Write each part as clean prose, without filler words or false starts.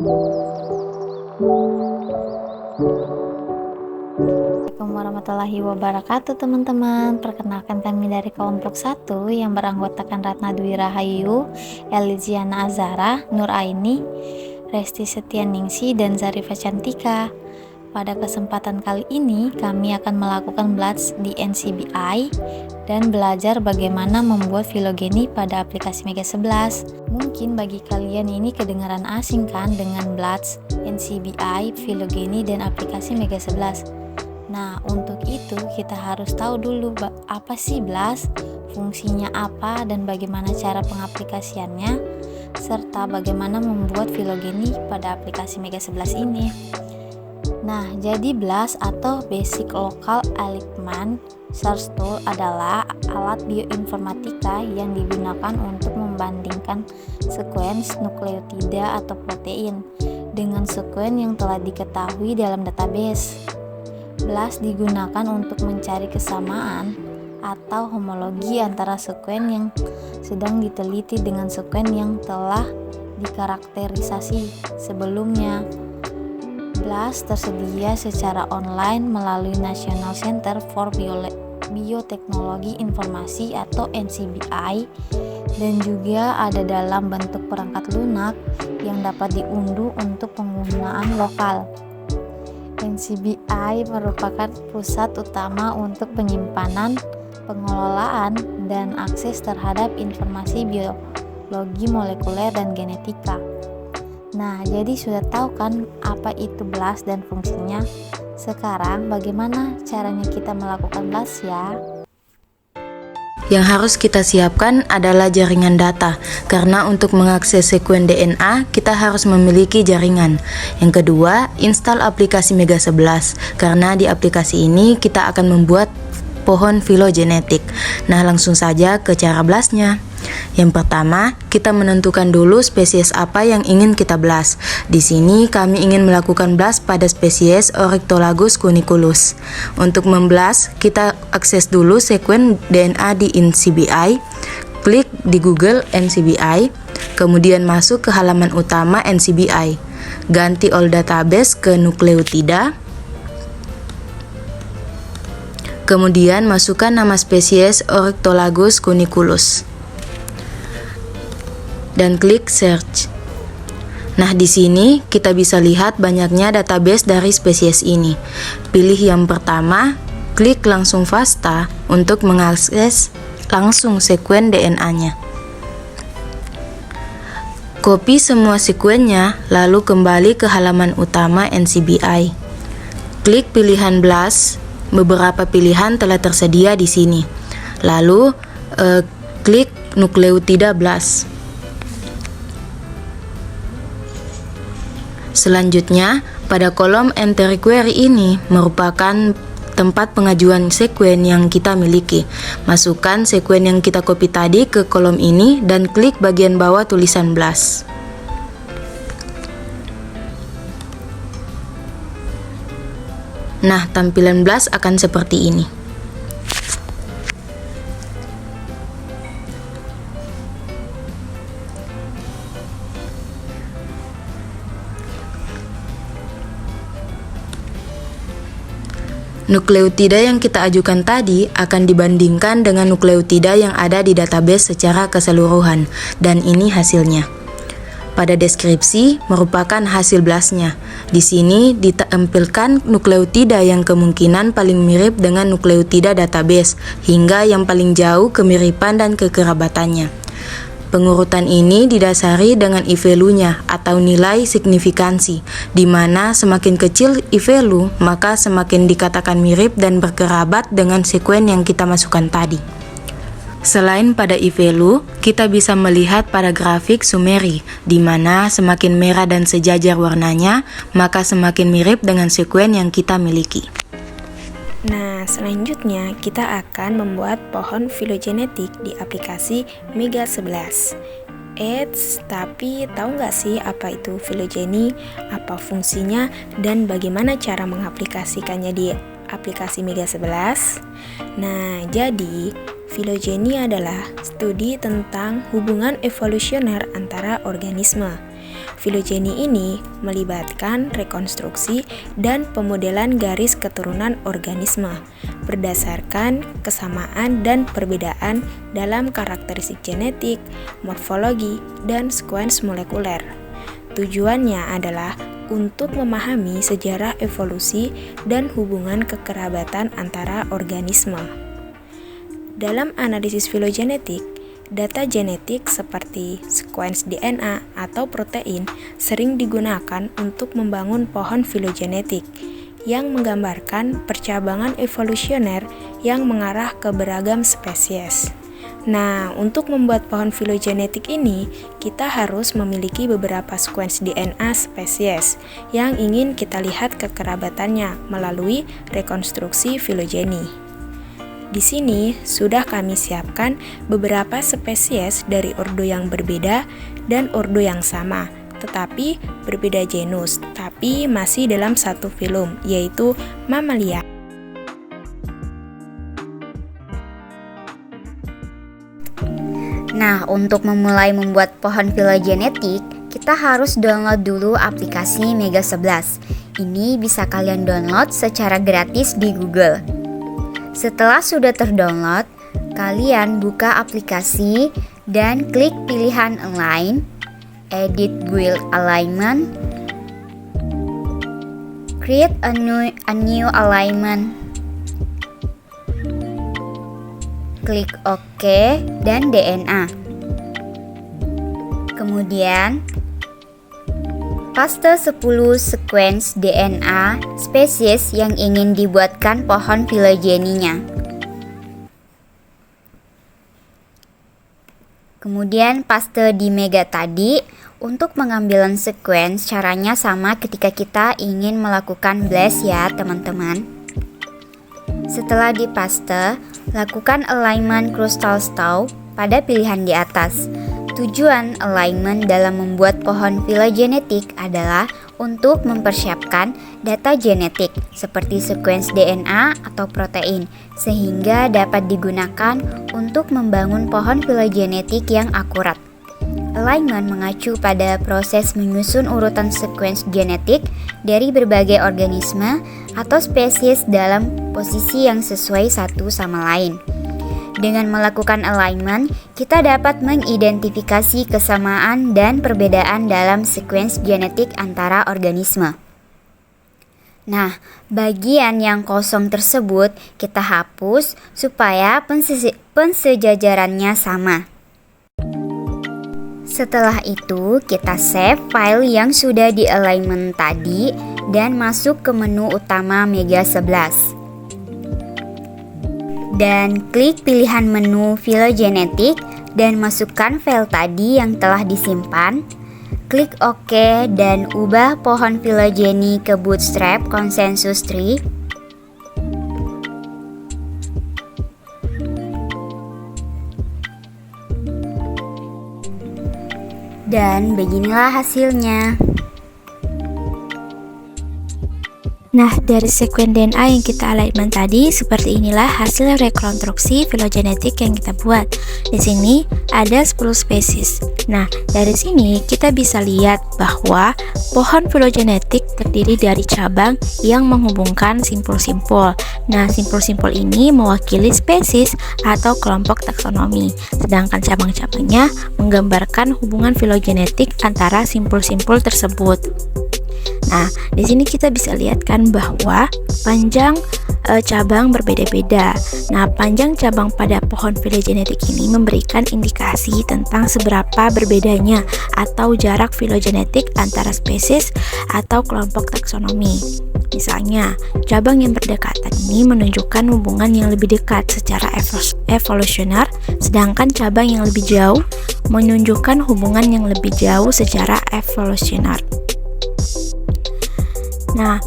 Assalamualaikum warahmatullahi wabarakatuh teman-teman. Perkenalkan kami dari kelompok 1 yang beranggotakan Ratna Dwi Rahayu, Eliziana Azara, Nur Aini, Resti Setianingsi, dan Zarifah Cantika. Pada kesempatan kali ini kami akan melakukan BLATS di NCBI dan belajar bagaimana membuat filogeni pada aplikasi Mega 11. Mungkin bagi kalian ini kedengaran asing kan dengan BLATS, NCBI, filogeni, dan aplikasi Mega 11. Nah, untuk itu kita harus tahu dulu apa sih BLAS, fungsinya apa, dan bagaimana cara pengaplikasiannya, serta bagaimana membuat filogeni pada aplikasi Mega 11 ini. Nah, jadi BLAS atau Basic Local Alignment Search Tool adalah alat bioinformatika yang digunakan untuk membandingkan sekuens nukleotida atau protein dengan sekuen yang telah diketahui dalam database. BLAS digunakan untuk mencari kesamaan atau homologi antara sekuen yang sedang diteliti dengan sekuen yang telah dikarakterisasi sebelumnya. BLAS tersedia secara online melalui National Center for Biotechnology Informasi atau NCBI, dan juga ada dalam bentuk perangkat lunak yang dapat diunduh untuk penggunaan lokal. NCBI merupakan pusat utama untuk penyimpanan, pengelolaan, dan akses terhadap informasi biologi molekuler dan genetika. Nah, jadi sudah tahu kan apa itu BLAS dan fungsinya? Sekarang bagaimana caranya kita melakukan BLAS ya? Yang harus kita siapkan adalah jaringan data, karena untuk mengakses sekuen DNA, kita harus memiliki jaringan. Yang kedua, install aplikasi Mega 11, karena di aplikasi ini kita akan membuat pohon filogenetik. Nah, langsung saja ke cara BLAS-nya. Yang pertama, kita menentukan dulu spesies apa yang ingin kita BLAS. Di sini kami ingin melakukan BLAS pada spesies Oryctolagus cuniculus. Untuk memblas, kita akses dulu sekuen DNA di NCBI, klik di Google NCBI, kemudian masuk ke halaman utama NCBI. Ganti all database ke nukleotida. Kemudian masukkan nama spesies Oryctolagus cuniculus dan klik search. Nah, di sini kita bisa lihat banyaknya database dari spesies ini. Pilih yang pertama, klik langsung FASTA untuk mengakses langsung sekuen DNA-nya. Copy semua sekuennya, lalu kembali ke halaman utama NCBI. Klik pilihan BLAS. Beberapa pilihan telah tersedia di sini. Lalu klik nukleotida BLAS. Selanjutnya, pada kolom Enter Query ini merupakan tempat pengajuan sekuen yang kita miliki. Masukkan sekuen yang kita copy tadi ke kolom ini dan klik bagian bawah tulisan BLAS. Nah, tampilan BLAS akan seperti ini. Nukleotida yang kita ajukan tadi akan dibandingkan dengan nukleotida yang ada di database secara keseluruhan, dan ini hasilnya. Pada deskripsi merupakan hasil BLAS-nya. Di sini ditampilkan nukleotida yang kemungkinan paling mirip dengan nukleotida database, hingga yang paling jauh kemiripan dan kekerabatannya. Pengurutan ini didasari dengan I-value-nya atau nilai signifikansi, di mana semakin kecil I-value, maka semakin dikatakan mirip dan berkerabat dengan sekuen yang kita masukkan tadi. Selain pada I-value, kita bisa melihat pada grafik summary, di mana semakin merah dan sejajar warnanya, maka semakin mirip dengan sekuen yang kita miliki. Nah, selanjutnya kita akan membuat pohon filogenetik di aplikasi Mega 11. Tapi tahu nggak sih apa itu filogeni, apa fungsinya, dan bagaimana cara mengaplikasikannya di aplikasi Mega 11? Nah, jadi filogeni adalah studi tentang hubungan evolusioner antara organisme. Filogeni ini melibatkan rekonstruksi dan pemodelan garis keturunan organisme berdasarkan kesamaan dan perbedaan dalam karakteristik genetik, morfologi, dan sekuens molekuler. Tujuannya adalah untuk memahami sejarah evolusi dan hubungan kekerabatan antara organisme. Dalam analisis filogenetik, data genetik seperti sekuens DNA atau protein sering digunakan untuk membangun pohon filogenetik yang menggambarkan percabangan evolusioner yang mengarah ke beragam spesies. Nah, untuk membuat pohon filogenetik ini, kita harus memiliki beberapa sekuens DNA spesies yang ingin kita lihat kekerabatannya melalui rekonstruksi filogeni. Di sini sudah kami siapkan beberapa spesies dari ordo yang berbeda dan ordo yang sama, tetapi berbeda genus, tapi masih dalam satu filum, yaitu Mammalia. Nah, untuk memulai membuat pohon filogenetik, kita harus download dulu aplikasi Mega 11. Ini bisa kalian download secara gratis di Google. Setelah sudah terdownload, kalian buka aplikasi dan klik pilihan Align, Edit Build Alignment, Create a new alignment, klik OK dan DNA. Kemudian paste 10 sekuens DNA spesies yang ingin dibuatkan pohon filogeninya. Kemudian paste di Mega tadi. Untuk pengambilan sekuens caranya sama ketika kita ingin melakukan blast ya teman-teman. Setelah dipaste, lakukan alignment crystal stow pada pilihan di atas. Tujuan alignment dalam membuat pohon filogenetik adalah untuk mempersiapkan data genetik seperti sekuens DNA atau protein sehingga dapat digunakan untuk membangun pohon filogenetik yang akurat. Alignment mengacu pada proses menyusun urutan sekuens genetik dari berbagai organisme atau spesies dalam posisi yang sesuai satu sama lain. Dengan melakukan alignment, kita dapat mengidentifikasi kesamaan dan perbedaan dalam sekuens genetik antara organisme. Nah, bagian yang kosong tersebut kita hapus supaya pensejajarannya sama. Setelah itu, kita save file yang sudah di alignment tadi dan masuk ke menu utama Mega 11. Dan klik pilihan menu filogenetik dan masukkan file tadi yang telah disimpan. Klik OK dan ubah pohon filogeni ke Bootstrap Consensus Tree. Dan beginilah hasilnya. Nah, dari sekuen DNA yang kita alignment tadi, seperti inilah hasil rekonstruksi filogenetik yang kita buat. Di sini ada 10 spesies. Nah, dari sini kita bisa lihat bahwa pohon filogenetik terdiri dari cabang yang menghubungkan simpul-simpul. Nah, simpul-simpul ini mewakili spesies atau kelompok taksonomi, sedangkan cabang-cabangnya menggambarkan hubungan filogenetik antara simpul-simpul tersebut. Nah, di sini kita bisa lihat kan bahwa panjang cabang berbeda-beda. Nah, panjang cabang pada pohon filogenetik ini memberikan indikasi tentang seberapa berbedanya atau jarak filogenetik antara spesies atau kelompok taksonomi. Misalnya, cabang yang berdekatan ini menunjukkan hubungan yang lebih dekat secara evolusioner, sedangkan cabang yang lebih jauh menunjukkan hubungan yang lebih jauh secara evolusioner. Nah,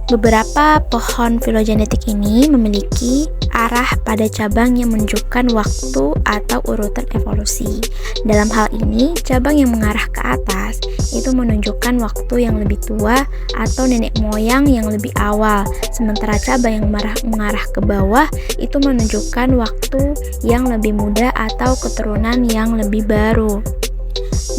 beberapa pohon filogenetik ini memiliki arah pada cabang yang menunjukkan waktu atau urutan evolusi. Dalam hal ini, cabang yang mengarah ke atas itu menunjukkan waktu yang lebih tua atau nenek moyang yang lebih awal, sementara cabang yang mengarah ke bawah itu menunjukkan waktu yang lebih muda atau keturunan yang lebih baru.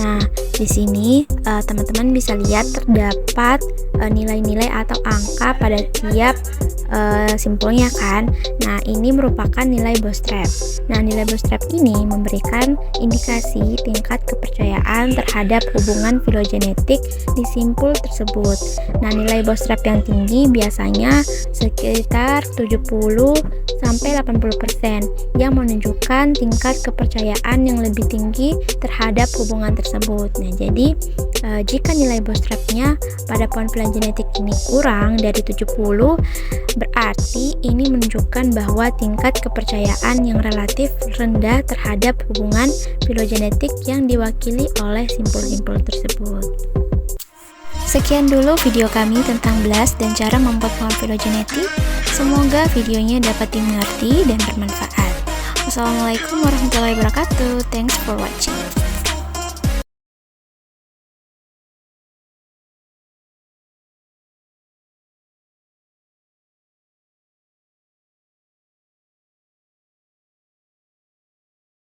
Nah, Di sini teman-teman bisa lihat terdapat nilai-nilai atau angka pada tiap simpulnya kan. Nah, ini merupakan nilai bootstrap. Nah, nilai bootstrap ini memberikan indikasi tingkat kepercayaan terhadap hubungan filogenetik di simpul tersebut. Nah, nilai bootstrap yang tinggi biasanya sekitar 70-80% yang menunjukkan tingkat kepercayaan yang lebih tinggi terhadap hubungan tersebut. Nah, jadi jika nilai bootstrapnya pada pohon filogenetik ini kurang dari 70, berarti ini menunjukkan bahwa tingkat kepercayaan yang relatif rendah terhadap hubungan filogenetik yang diwakili oleh simpul-simpul tersebut. Sekian dulu video kami tentang BLAST dan cara membuat pohon filogenetik. Semoga videonya dapat dimengerti dan bermanfaat. Wassalamualaikum warahmatullahi wabarakatuh. Thanks for watching.